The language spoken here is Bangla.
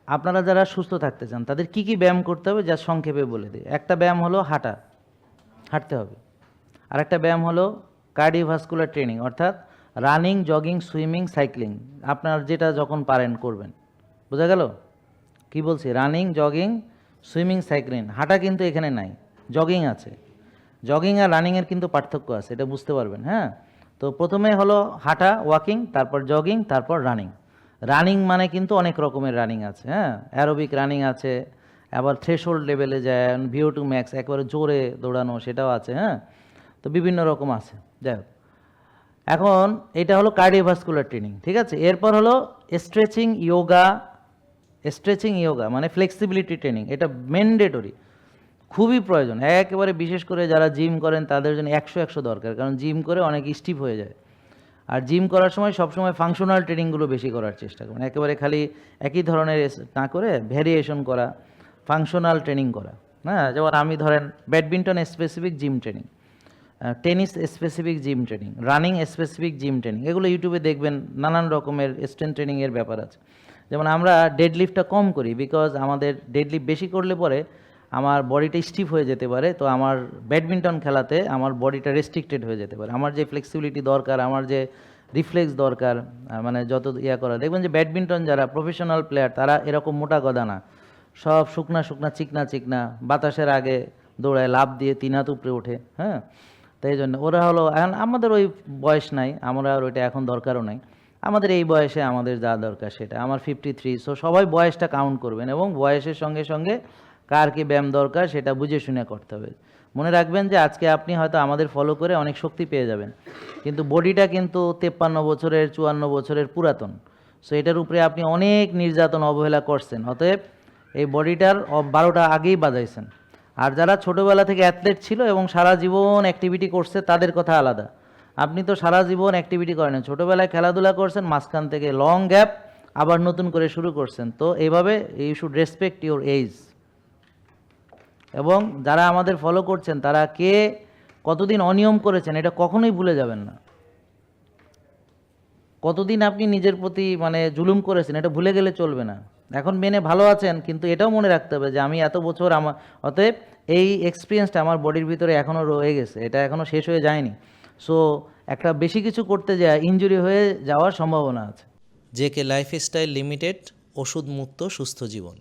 আপনারা যারা সুস্থ থাকতে চান তাদের কি কি ব্যায়াম করতে হবে যা সংক্ষেপে বলে দিই। একটা ব্যায়াম হলো হাঁটতে হবে। আর একটা ব্যায়াম হলো কার্ডিওভাস্কুলার ট্রেনিং, অর্থাৎ রানিং, জগিং, সুইমিং, সাইক্লিং, আপনার যেটা যখন পারেন করবেন। বোঝা গেল কি বলছি? Running, jogging, swimming, cycling. হাঁটা কিন্তু এখানে নাই, জগিং আছে। জগিং আর রানিংয়ের কিন্তু পার্থক্য আছে, এটা বুঝতে পারবেন। হ্যাঁ, তো প্রথমে হলো হাঁটা, ওয়াকিং, তারপর জগিং, তারপর রানিং। রানিং মানে কিন্তু অনেক রকমের রানিং আছে। হ্যাঁ, অ্যারোবিক রানিং আছে, আবার থ্রেশহোল্ড লেভেলে যায়, VO2 ম্যাক্স একেবারে জোরে দৌড়ানো, সেটাও আছে। হ্যাঁ, তো বিভিন্ন রকম আছে। যাই হোক, এখন এটা হলো কার্ডিওভাস্কুলার ট্রেনিং, ঠিক আছে। এরপর হলো স্ট্রেচিং ইয়োগা। স্ট্রেচিং ইয়োগা মানে ফ্লেক্সিবিলিটি ট্রেনিং, এটা ম্যান্ডেটরি, খুবই প্রয়োজন। একেবারে বিশেষ করে যারা জিম করেন তাদের জন্য 100 দরকার, কারণ জিম করে অনেক স্টিফ হয়ে যায়। আর জিম করার সময় সবসময় ফাংশনাল ট্রেনিংগুলো বেশি করার চেষ্টা করুন, একেবারে খালি একই ধরনের না করে ভ্যারিয়েশন করা, ফাংশনাল ট্রেনিং করা। হ্যাঁ, যেমন আমি ধরেন badminton specific gym training, tennis specific gym training, running specific gym training, এগুলো ইউটিউবে দেখবেন, নানান রকমের স্ট্রেন্থ ট্রেনিংয়ের ব্যাপার আছে। যেমন আমরা ডেডলিফটটা কম করি, বিকজ আমাদের ডেডলিফট বেশি করলে পরে আমার বডিটা স্টিফ হয়ে যেতে পারে। তো আমার ব্যাডমিন্টন খেলাতে আমার বডিটা রেস্ট্রিক্টেড হয়ে যেতে পারে। আমার যে ফ্লেক্সিবিলিটি দরকার, আমার যে রিফ্লেক্স দরকার, মানে যত ইয়া করা, দেখবেন যে ব্যাডমিন্টন যারা প্রফেশনাল প্লেয়ার তারা এরকম মোটা গদা না, সব শুকনা শুকনা চিকনা চিকনা, বাতাসের আগে দৌড়ায়, লাফ দিয়ে 3 হাত উপরে ওঠে। হ্যাঁ, তাই জন্য ওরা হলো, এখন আমাদের ওই বয়স নাই, আমরা আর ওইটা এখন দরকারও নাই। আমাদের এই বয়সে আমাদের যা দরকার সেটা, আমার 53, সো সবাই বয়সটা কাউন্ট করবেন এবং বয়সের সঙ্গে সঙ্গে কার কি ব্যায়াম দরকার সেটা বুঝে শুনে করতে হবে। মনে রাখবেন যে আজকে আপনি হয়তো আমাদের ফলো করে অনেক শক্তি পেয়ে যাবেন, কিন্তু বডিটা কিন্তু 53 বছরের, 54 বছরের পুরাতন। সো এটার উপরে আপনি অনেক নির্যাতন, অবহেলা করছেন, অতএব এই বডিটার 12টা আগেই বাজাইছেন। আর যারা ছোটোবেলা থেকে অ্যাথলেট ছিল এবং সারা জীবন অ্যাক্টিভিটি করছে তাদের কথা আলাদা। আপনি তো সারা জীবন অ্যাক্টিভিটি করেন, ছোটোবেলায় খেলাধুলা করছেন, মাঝখান থেকে লং গ্যাপ, আবার নতুন করে শুরু করছেন। তো এইভাবে you should respect your age. এবং যারা আমাদের ফলো করছেন তারা কে কতদিন অনিয়ম করেছেন এটা কখনোই ভুলে যাবেন না। কতদিন আপনি নিজের প্রতি মানে জুলুম করেছেন এটা ভুলে গেলে চলবে না। এখন মেনে ভালো আছেন, কিন্তু এটাও মনে রাখতে হবে যে আমি এত বছর আমার, অতএব এই এক্সপিরিয়েন্সটা আমার বডির ভিতরে এখনও রয়ে গেছে, এটা এখনও শেষ হয়ে যায়নি। সো একটা বেশি কিছু করতে যায় ইনজুরি হয়ে যাওয়ার সম্ভাবনা আছে। জেকে লাইফস্টাইল লিমিটেড, ওষুধ মুক্ত সুস্থ জীবন।